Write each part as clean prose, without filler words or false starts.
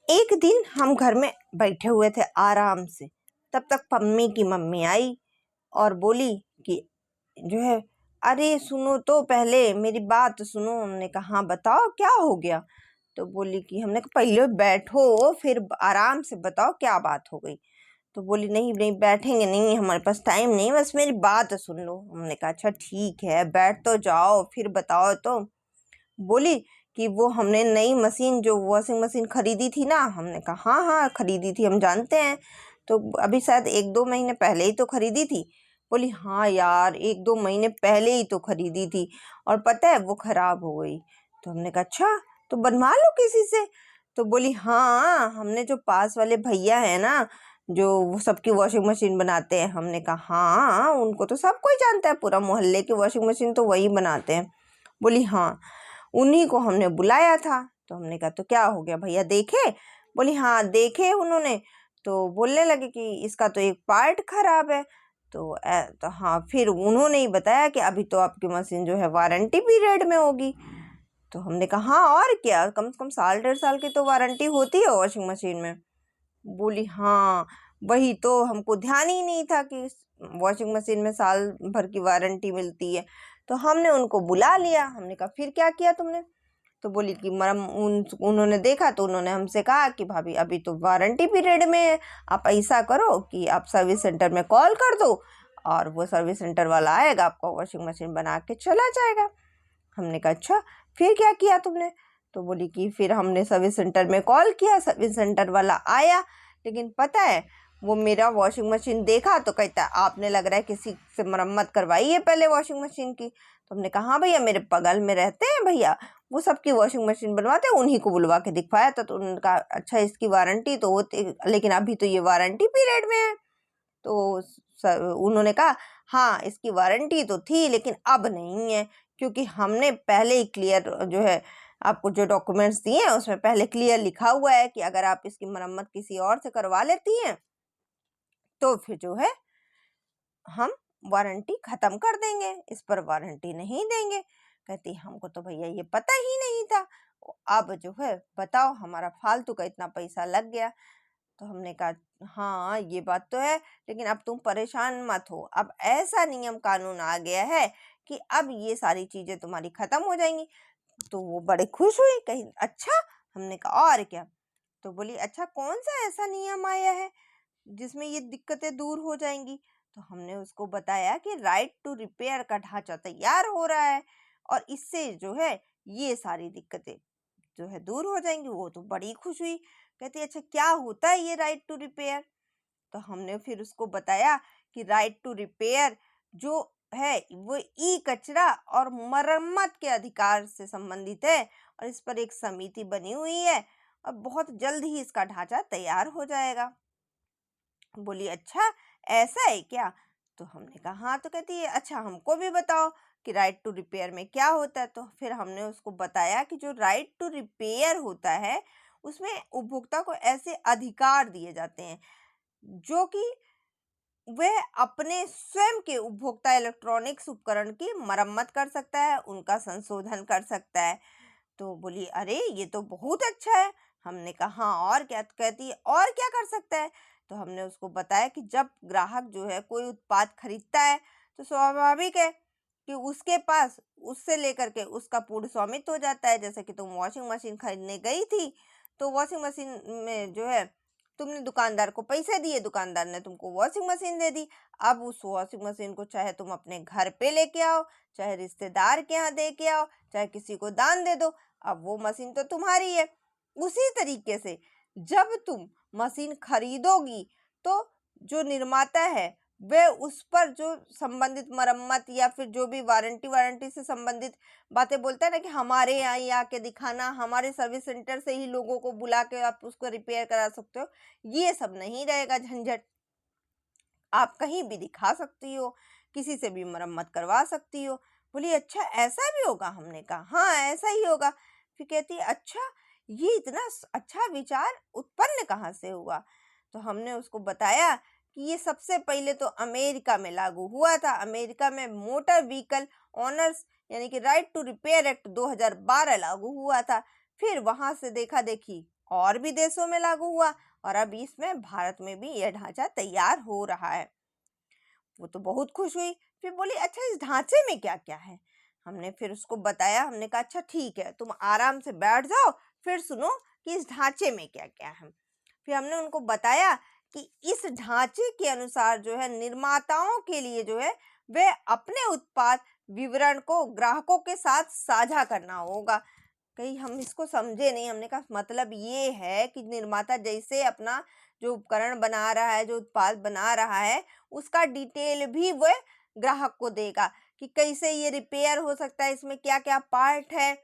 एक दिन हम घर में बैठे हुए थे आराम से। तब तक पम्मी की मम्मी आई और बोली कि जो है, अरे सुनो तो, पहले मेरी बात सुनो। हमने कहा हाँ बताओ क्या हो गया। तो बोली कि, हमने कहा पहले बैठो फिर आराम से बताओ क्या बात हो गई। तो बोली नहीं नहीं बैठेंगे नहीं, हमारे पास टाइम नहीं, बस मेरी बात सुन लो। हमने कहा अच्छा ठीक है, बैठ तो जाओ, फिर बताओ। तो बोली कि वो हमने नई मशीन, जो वॉशिंग मशीन खरीदी थी ना। हमने कहा हाँ हाँ खरीदी थी, हम जानते हैं। तो अभी शायद 1-2 महीने पहले ही तो खरीदी थी। बोली हाँ यार 1-2 महीने पहले ही तो खरीदी थी, और पता है वो खराब हो गई। तो हमने कहा अच्छा तो बनवा लो किसी से। तो बोली हाँ, हमने जो पास वाले भैया है ना, जो वो सबकी वॉशिंग मशीन बनाते हैं। हमने कहा हाँ, उनको तो सब कोई जानता है, पूरा मोहल्ले की वॉशिंग मशीन तो वही बनाते हैं। बोली हाँ, उन्हीं को हमने बुलाया था। तो हमने कहा तो क्या हो गया भैया, देखे? बोली हाँ देखे उन्होंने। तो बोलने लगे कि इसका तो एक पार्ट खराब है। तो हाँ, फिर उन्होंने ही बताया कि अभी तो आपकी मशीन जो है वारंटी पीरियड में होगी। तो हमने कहा हाँ और क्या, कम से कम 1.5 साल की तो वारंटी होती है वॉशिंग मशीन में। बोली हाँ वही तो, हमको ध्यान ही नहीं था कि वॉशिंग मशीन में साल भर की वारंटी मिलती है। तो हमने उनको बुला लिया। हमने कहा फिर क्या किया तुमने? तो बोली कि उन्होंने देखा तो उन्होंने हमसे कहा कि भाभी अभी तो वारंटी पीरियड में है, आप ऐसा करो कि आप सर्विस सेंटर में कॉल कर दो, और वो सर्विस सेंटर वाला आएगा, आपका वॉशिंग मशीन बना के चला जाएगा। हमने कहा अच्छा फिर क्या किया तुमने? तो बोली कि फिर हमने सर्विस सेंटर में कॉल किया, सर्विस सेंटर वाला आया। लेकिन पता है, वो मेरा वॉशिंग मशीन देखा तो कहता है आपने लग रहा है किसी से मरम्मत करवाई है पहले वॉशिंग मशीन की। तो हमने कहा हाँ भैया, मेरे बगल में रहते हैं भैया, वो सबकी वॉशिंग मशीन बनवाते हैं, उन्हीं को बुलवा के दिखवाया था। तो उन्होंने कहा अच्छा इसकी वारंटी तो होती, लेकिन अभी तो ये वारंटी पीरियड में है। तो उन्होंने कहा हाँ इसकी वारंटी तो थी, लेकिन अब नहीं है, क्योंकि हमने पहले ही क्लियर जो है आपको जो डॉक्यूमेंट्स दिए हैं उसमें पहले क्लियर लिखा हुआ है कि अगर आप इसकी मरम्मत किसी और से करवा लेती हैं तो फिर जो है हम वारंटी खत्म कर देंगे, इस पर वारंटी नहीं देंगे। कहती हमको तो भैया ये पता ही नहीं था, अब जो है बताओ हमारा फालतू का इतना पैसा लग गया। तो हमने कहा हाँ ये बात तो है, लेकिन अब तुम परेशान मत हो, अब ऐसा नियम कानून आ गया है कि अब ये सारी चीजें तुम्हारी खत्म हो जाएंगी। तो वो बड़े खुश हुई, कहीं अच्छा। हमने कहा और क्या? तो बोली अच्छा कौन सा ऐसा नियम आया है जिसमें ये दिक्कतें दूर हो जाएंगी? तो हमने उसको बताया कि राइट टू रिपेयर का ढांचा तैयार हो रहा है, और इससे जो है ये सारी दिक्कतें जो है दूर हो जाएंगी। वो तो बड़ी खुश हुई, कहती अच्छा क्या होता है ये राइट टू रिपेयर? तो हमने फिर उसको बताया कि राइट टू रिपेयर जो है वो ई कचरा और मरम्मत के अधिकार से संबंधित है, और इस पर एक समिति बनी हुई है, और बहुत जल्द ही इसका ढांचा तैयार हो जाएगा। बोली अच्छा ऐसा है क्या? तो हमने कहा हाँ। तो कहती है अच्छा हमको भी बताओ कि राइट टू रिपेयर में क्या होता है। तो फिर हमने उसको बताया कि जो राइट टू रिपेयर होता है उसमें उपभोक्ता को ऐसे अधिकार दिए जाते हैं जो कि वह अपने स्वयं के उपभोक्ता इलेक्ट्रॉनिक्स उपकरण की मरम्मत कर सकता है, उनका संशोधन कर सकता है। तो बोली अरे ये तो बहुत अच्छा है। हमने कहा हाँ और क्या? तो कहती है और क्या कर सकता है? तो हमने उसको बताया कि जब ग्राहक जो है कोई उत्पाद खरीदता है तो स्वाभाविक है कि उसके पास उससे लेकर के उसका पूर्ण स्वामित्व हो जाता है। जैसे कि तुम वॉशिंग मशीन खरीदने गई थी, तो वॉशिंग मशीन में जो है तुमने दुकानदार को पैसे दिए, दुकानदार ने तुमको वॉशिंग मशीन दे दी। अब उस वॉशिंग मशीन को चाहे तुम अपने घर पे लेके आओ, चाहे रिश्तेदार के यहाँ दे के आओ, चाहे किसी को दान दे दो, अब वो मशीन तो तुम्हारी है। उसी तरीके से जब तुम मशीन खरीदोगी तो जो निर्माता है वह उस पर जो संबंधित मरम्मत या फिर जो भी वारंटी वारंटी से संबंधित बातें बोलता है ना, कि हमारे यहाँ ही आके दिखाना, हमारे सर्विस सेंटर से ही लोगों को बुला के आप उसको रिपेयर करा सकते हो, ये सब नहीं रहेगा झंझट। आप कहीं भी दिखा सकती हो, किसी से भी मरम्मत करवा सकती हो। बोली अच्छा ऐसा भी होगा? हमने कहा हाँ ऐसा ही होगा। फिर कहती है अच्छा ये इतना अच्छा विचार उत्पन्न कहाँ से हुआ? तो हमने उसको बताया कि ये सबसे पहले तो अमेरिका में लागू हुआ था। अमेरिका में मोटर व्हीकल ऑनर्स यानी कि राइट टू रिपेयर एक्ट 2012 लागू हुआ था। फिर वहां से देखा देखी और भी देशों में लागू हुआ और अब इसमें भारत में भी यह ढांचा तैयार हो रहा है। वो तो बहुत खुश हुई। फिर बोली अच्छा इस ढांचे में क्या क्या है। हमने फिर उसको बताया। हमने कहा अच्छा ठीक है, तुम आराम से बैठ जाओ, फिर सुनो कि इस ढांचे में क्या क्या है। फिर हमने उनको बताया कि इस ढांचे के अनुसार जो है निर्माताओं के लिए जो है वे अपने उत्पाद विवरण को ग्राहकों के साथ साझा करना होगा। कहीं हम इसको समझे नहीं। हमने कहा मतलब ये है कि निर्माता जैसे अपना जो उपकरण बना रहा है, जो उत्पाद बना रहा है, उसका डिटेल भी वह ग्राहक को देगा कि कैसे ये रिपेयर हो सकता है, इसमें क्या क्या पार्ट है।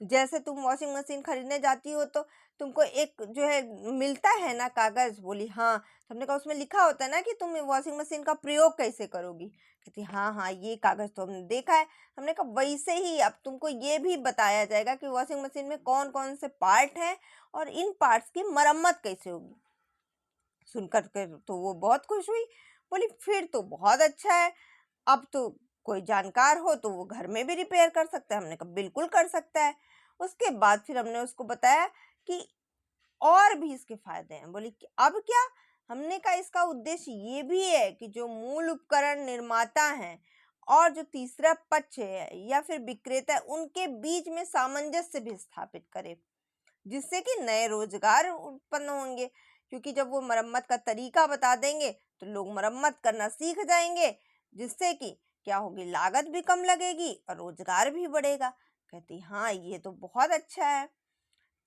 जैसे तुम वॉशिंग मशीन खरीदने जाती हो तो तुमको एक जो है मिलता है ना कागज। बोली हाँ। तो हमने कहा उसमें लिखा होता है ना कि तुम वॉशिंग मशीन का प्रयोग कैसे करोगी। कहती हाँ हाँ ये कागज तो हमने देखा है। हमने कहा वैसे ही अब तुमको ये भी बताया जाएगा कि वॉशिंग मशीन में कौन कौन से पार्ट हैं और इन पार्ट्स की मरम्मत कैसे होगी। सुनकर के तो वो बहुत खुश हुई। बोली फिर तो बहुत अच्छा है, अब तो कोई जानकार हो तो वो घर में भी रिपेयर कर सकता है। हमने कहा बिल्कुल कर सकता है। उसके बाद फिर हमने उसको बताया कि और भी इसके फायदे हैं। बोली कि अब क्या। हमने कहा इसका उद्देश्य ये भी है कि जो मूल उपकरण निर्माता हैं और जो तीसरा पक्ष है या फिर विक्रेता है उनके बीच में सामंजस्य भी स्थापित करे, जिससे कि नए रोजगार उत्पन्न होंगे। क्योंकि जब वो मरम्मत का तरीका बता देंगे तो लोग मरम्मत करना सीख जाएंगे, जिससे कि क्या होगी, लागत भी कम लगेगी और रोजगार भी बढ़ेगा। कहती हाँ ये तो बहुत अच्छा है।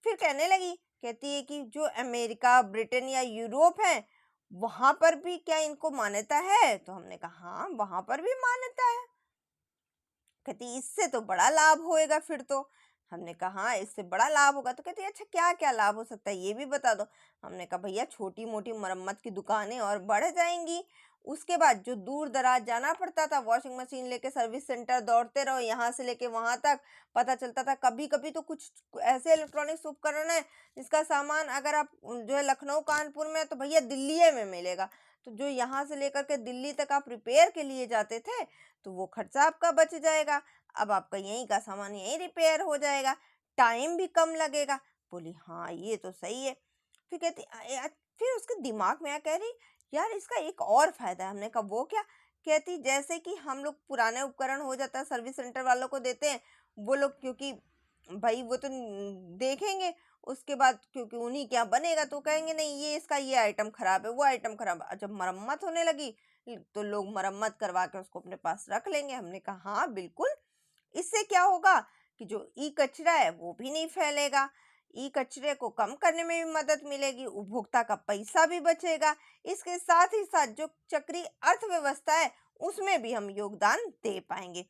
फिर कहने लगी, कहती है कि जो अमेरिका, ब्रिटेन या यूरोप है वहां पर भी क्या इनको मान्यता है। तो हमने कहा हाँ वहां पर भी मान्यता है। कहती इससे तो बड़ा लाभ होएगा फिर तो। हमने कहा हाँ इससे बड़ा लाभ होगा। तो कहती अच्छा क्या क्या लाभ हो सकता है ये भी बता दो। हमने कहा भैया छोटी मोटी मरम्मत की दुकानें और बढ़ जाएंगी। उसके बाद जो दूर दराज जाना पड़ता था वॉशिंग मशीन लेके सर्विस सेंटर दौड़ते रहो यहाँ से लेके वहां तक, पता चलता था कभी कभी तो कुछ ऐसे इलेक्ट्रॉनिक्स उपकरण है जिसका सामान अगर आप जो है लखनऊ कानपुर में है तो भैया दिल्ली में मिलेगा। तो जो यहाँ से लेकर के दिल्ली तक आप रिपेयर के लिए जाते थे तो वो खर्चा आपका बच जाएगा। अब आपका यहीं का सामान यहीं रिपेयर हो जाएगा, टाइम भी कम लगेगा। बोली हाँ ये तो सही है। फिर कहती फिर उसके दिमाग में आ कह रही यार इसका एक और फायदा है। हमने कहा वो क्या। कहती जैसे कि हम लोग पुराने उपकरण हो जाता है सर्विस सेंटर वालों को देते हैं, वो लोग क्योंकि भाई वो तो देखेंगे उसके बाद, क्योंकि उन्हीं क्या बनेगा तो कहेंगे नहीं ये इसका ये आइटम खराब है, वो आइटम खराब है। जब मरम्मत होने लगी तो लोग मरम्मत करवा के उसको अपने पास रख लेंगे। हमने कहा हाँ बिल्कुल। इससे क्या होगा कि जो ई कचरा है वो भी नहीं फैलेगा, ई कचरे को कम करने में भी मदद मिलेगी, उपभोक्ता का पैसा भी बचेगा। इसके साथ ही साथ जो चक्रीय अर्थव्यवस्था है उसमें भी हम योगदान दे पाएंगे।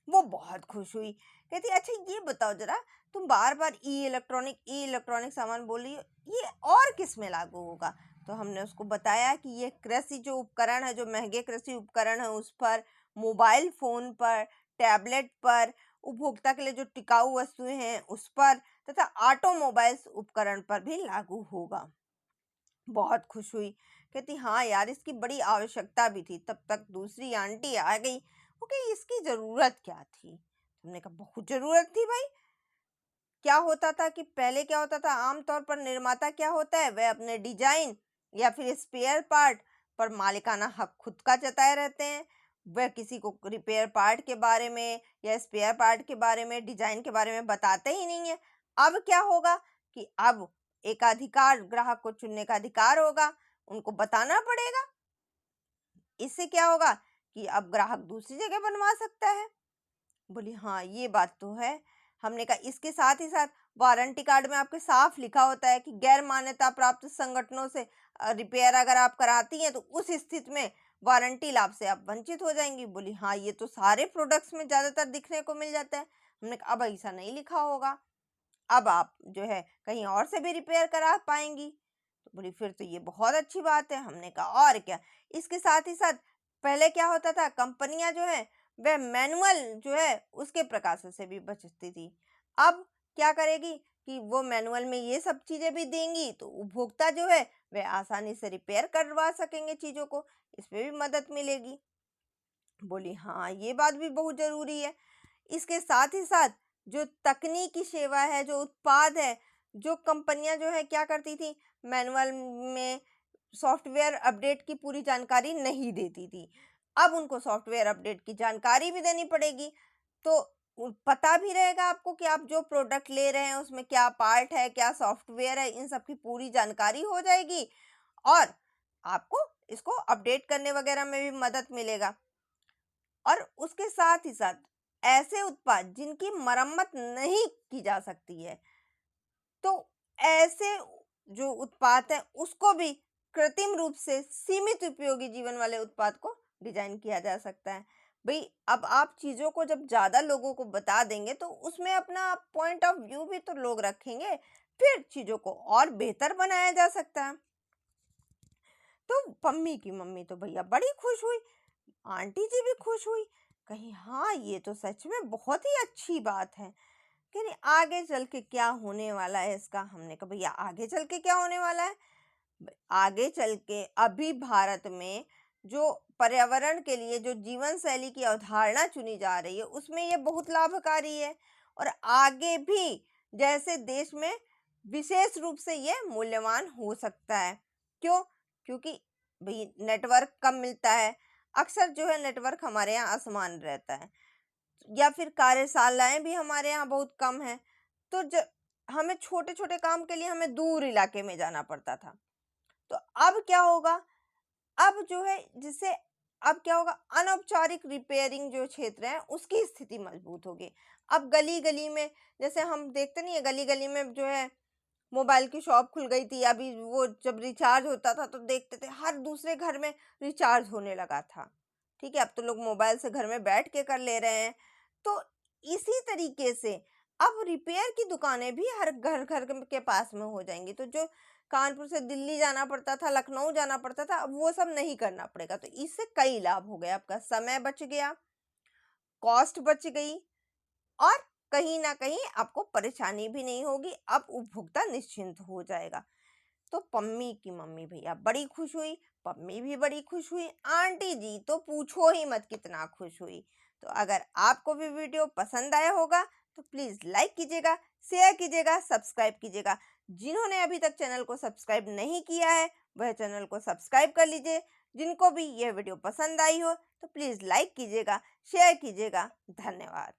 वो बहुत खुश हुई। कहती अच्छा ये बताओ जरा, तुम बार बार ई इलेक्ट्रॉनिक सामान बोल रही हो, ये और किस में लागू होगा। तो हमने उसको बताया कि ये कृषि जो उपकरण है, जो महंगे कृषि उपकरण है उस पर, मोबाइल फोन पर, टैबलेट पर, उपभोक्ता के लिए जो टिकाऊ वस्तुएं हैं उस पर, तथा ऑटोमोबाइल्स उपकरण पर भी लागू होगा। बहुत खुश हुई। कहती हाँ यार इसकी बड़ी आवश्यकता भी थी। तब तक दूसरी आंटी आ गई। वो कही इसकी जरूरत क्या थी। तुमने कहा बहुत जरूरत थी भाई। क्या होता था कि पहले क्या होता था, आमतौर पर निर्माता क्या होता है वह अपने डिजाइन या फिर स्पेयर पार्ट पर मालिकाना हक खुद का जताए रहते हैं। वह किसी को रिपेयर पार्ट के बारे में या स्पेयर पार्ट के बारे में, डिजाइन के बारे में बताते ही नहीं है। अब क्या होगा कि अब एक अधिकार, ग्राहक को चुनने का अधिकार होगा, उनको बताना पड़ेगा। इससे क्या होगा कि अब ग्राहक दूसरी जगह बनवा सकता है। बोली हाँ ये बात तो है। हमने कहा इसके साथ ही साथ वारंटी कार्ड में आपके साफ लिखा होता है कि गैर मान्यता प्राप्त संगठनों से रिपेयर अगर आप कराती हैं तो उस स्थिति में वारंटी लाभ से आप वंचित हो जाएंगी। बोली हाँ ये तो सारे प्रोडक्ट्स में ज्यादातर दिखने को मिल जाता है। हमने कहा अब ऐसा नहीं लिखा होगा, अब आप जो है कहीं और से भी रिपेयर करा पाएंगी। तो बोली फिर तो ये बहुत अच्छी बात है। हमने कहा और क्या। इसके साथ ही साथ पहले क्या होता था, कंपनियां जो है वह मैनुअल जो है उसके प्रकाशन से भी बचती थी। अब क्या करेगी कि वो मैनुअल में ये सब चीजें भी देंगी तो उपभोक्ता जो है वह आसानी से रिपेयर करवा सकेंगे चीजों को, इसमें भी मदद मिलेगी। बोली हाँ ये बात भी बहुत जरूरी है। इसके साथ ही साथ जो तकनीकी सेवा है, जो उत्पाद है, जो कंपनियां जो है क्या करती थी, मैनुअल में सॉफ्टवेयर अपडेट की पूरी जानकारी नहीं देती थी। अब उनको सॉफ्टवेयर अपडेट की जानकारी भी देनी पड़ेगी। तो पता भी रहेगा आपको कि आप जो प्रोडक्ट ले रहे हैं उसमें क्या पार्ट है, क्या सॉफ्टवेयर है, इन सब की पूरी जानकारी हो जाएगी और आपको इसको अपडेट करने वगैरह में भी मदद मिलेगा। और उसके साथ ही साथ ऐसे उत्पाद जिनकी मरम्मत नहीं की जा सकती है, तो ऐसे जो उत्पाद है उसको भी कृत्रिम रूप से सीमित उपयोगी जीवन वाले उत्पाद को डिजाइन किया जा सकता है। भाई अब आप चीजों को जब ज्यादा लोगों को बता देंगे तो उसमें अपना पॉइंट ऑफ व्यू भी तो लोग रखेंगे, फिर चीजों को और बेहतर बनाया जा सकता है। तो पम्मी की मम्मी तो भैया बड़ी खुश हुई, आंटी जी भी खुश हुई, कहीं हाँ ये तो सच में बहुत ही अच्छी बात है। कह रही आगे चल के क्या होने वाला है इसका। हमने कहा भैया आगे चल के क्या होने वाला है। आगे चल के अभी भारत में जो पर्यावरण के लिए जो जीवन शैली की अवधारणा चुनी जा रही है उसमें ये बहुत लाभकारी है। और आगे भी जैसे देश में विशेष रूप से ये मूल्यवान हो सकता है। क्यों? क्योंकि भाई नेटवर्क कम मिलता है, अक्सर जो है नेटवर्क हमारे यहाँ असमान रहता है, या फिर कार्यशालाएं भी हमारे यहाँ बहुत कम है। तो हमें छोटे छोटे काम के लिए हमें दूर इलाके में जाना पड़ता था। तो अब क्या होगा, अब जो है जिससे अब क्या होगा, अनौपचारिक रिपेयरिंग जो क्षेत्र है उसकी स्थिति मजबूत होगी। अब गली गली में जैसे हम देखते नहीं है, गली गली में जो है मोबाइल की शॉप खुल गई थी। अभी वो जब रिचार्ज होता था तो देखते थे हर दूसरे घर में रिचार्ज होने लगा था। ठीक है, अब तो लोग मोबाइल से घर में बैठ के कर ले रहे हैं। तो इसी तरीके से अब रिपेयर की दुकानें भी हर घर घर के पास में हो जाएंगी। तो जो कानपुर से दिल्ली जाना पड़ता था, लखनऊ जाना पड़ता था, अब वो सब नहीं करना पड़ेगा। तो इससे कई लाभ हो गए, आपका समय बच गया, कॉस्ट बच गई और कहीं ना कहीं आपको परेशानी भी नहीं होगी। अब उपभोक्ता निश्चिंत हो जाएगा। तो पम्मी की मम्मी भैया बड़ी खुश हुई, पम्मी भी बड़ी खुश हुई, आंटी जी तो पूछो ही मत कितना खुश हुई। तो अगर आपको भी वीडियो पसंद आया होगा तो प्लीज लाइक कीजिएगा, शेयर कीजिएगा, सब्सक्राइब कीजिएगा। जिन्होंने अभी तक चैनल को सब्सक्राइब नहीं किया है वह चैनल को सब्सक्राइब कर लीजिए। जिनको भी यह वीडियो पसंद आई हो तो प्लीज लाइक कीजिएगा, शेयर कीजिएगा। धन्यवाद।